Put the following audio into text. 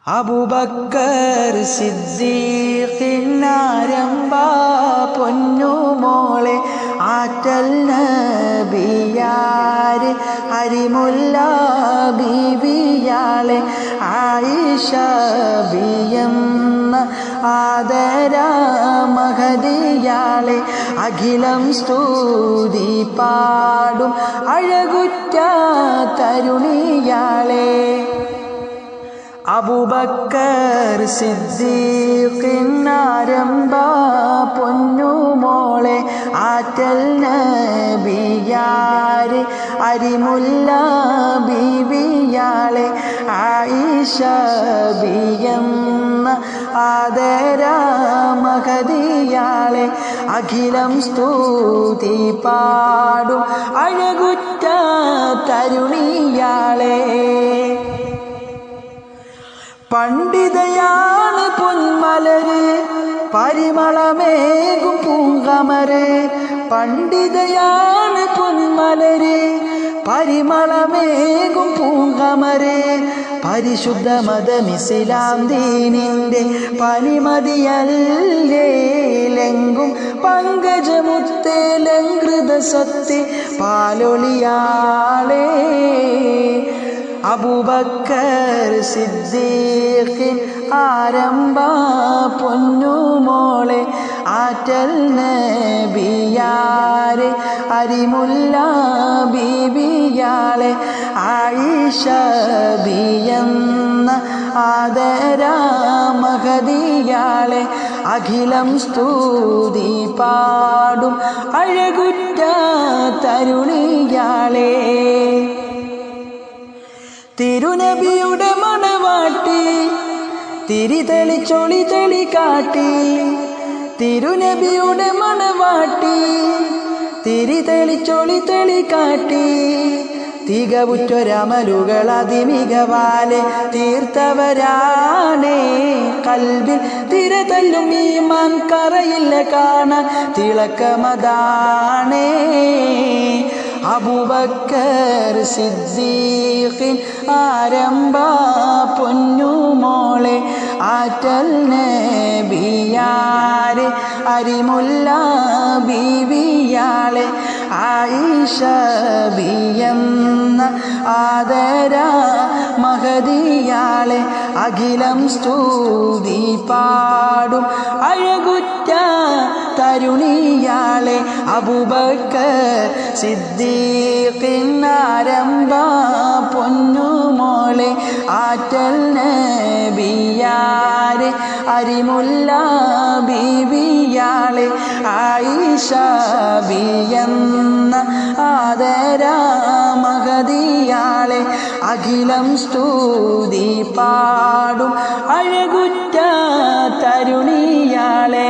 അബൂബക്കർ സിദ്ദീഖിനാരംഭ പൊന്നുമോളെ ആറ്റൽ നബിയാരെ അരിമുല്ല ബീവിയാളെ ആയിഷ ബിയെന്ന ആദര മഹദിയാളെ അഖിലം സ്തുതി പാടും അഴകുറ്റ തരുണിയാളെ അബൂബക്കർ സിദ്ദീഖിനാരംഭ പൊന്നുമോളെ ആറ്റൽ നബിയാരെ അരിമുല്ല ബീവിയാളെ ആയിഷ ബിയെന്ന ആദര മഹദിയാളെ അഖിലം സ്തുതി പാടും അഴകുറ്റ തരുണിയാളെ പണ്ഡിതയാണ് പൊന്മലര് പരിമളമേകും പൂങ്കമര് പണ്ഡിതയാണ് പൊന്മലര് പരിമളമേകും പൂങ്കമര് പരിശുദ്ധ മതമിസ്ലാം ദീനിന്റെ പനിമതിയല്ലേലെങ്കും പങ്കജമുത്തേലങ്കൃത സത്യ പാലൊളിയാളേ അബൂബക്കർ സിദ്ദീഖിൻ ആരംഭ പൊന്നുമോളെ ആറ്റൽ നബിയാരെ അരിമുല്ല ബീവിയാളെ ആയിഷ ബിയെന്ന ആദര മഹദിയാളെ അഖിലം സ്തുതി പാടും അഴകുറ്റ തരുണിയാളെ തിരുനബിയുടെ മണവാട്ടി തിരിതെളിച്ചൊളി തെളി കാട്ടി തിരുനബിയുടെ മണവാട്ടി തിരിതെളിച്ചൊളി തെളി കാട്ടി തികവുറ്റൊരമലുകൾ അതിമികവാലെ തീർത്തവരാണേ കൽബിൽ തിരതല്ലും ഈമാൻ കറയില്ല കാണാൻ തിളക്കമതാണേ അബൂബക്കർ സിദ്ദീഖിൻ ആരംഭ പൊന്നുമോളെ ആറ്റൽ നബിയാരെ അരിമുല്ല ബീവിയാളെ ആയിഷ ബിയെന്ന ആദര മഹദിയാളെ അഖിലം സ്തുതി പാടും അഴകുറ്റ തരുണിയാളെ അബൂബക്കർ സിദ്ദീഖിനാരംഭ പൊന്നുമോളെ ആറ്റൽ നബിയാരെ അരിമുല്ല ബീവിയാളെ ആയിഷ ബിയെന്ന ആദര മഹദിയാളെ അഖിലം സ്തുതി പാടും അഴകുറ്റ തരുണിയാളെ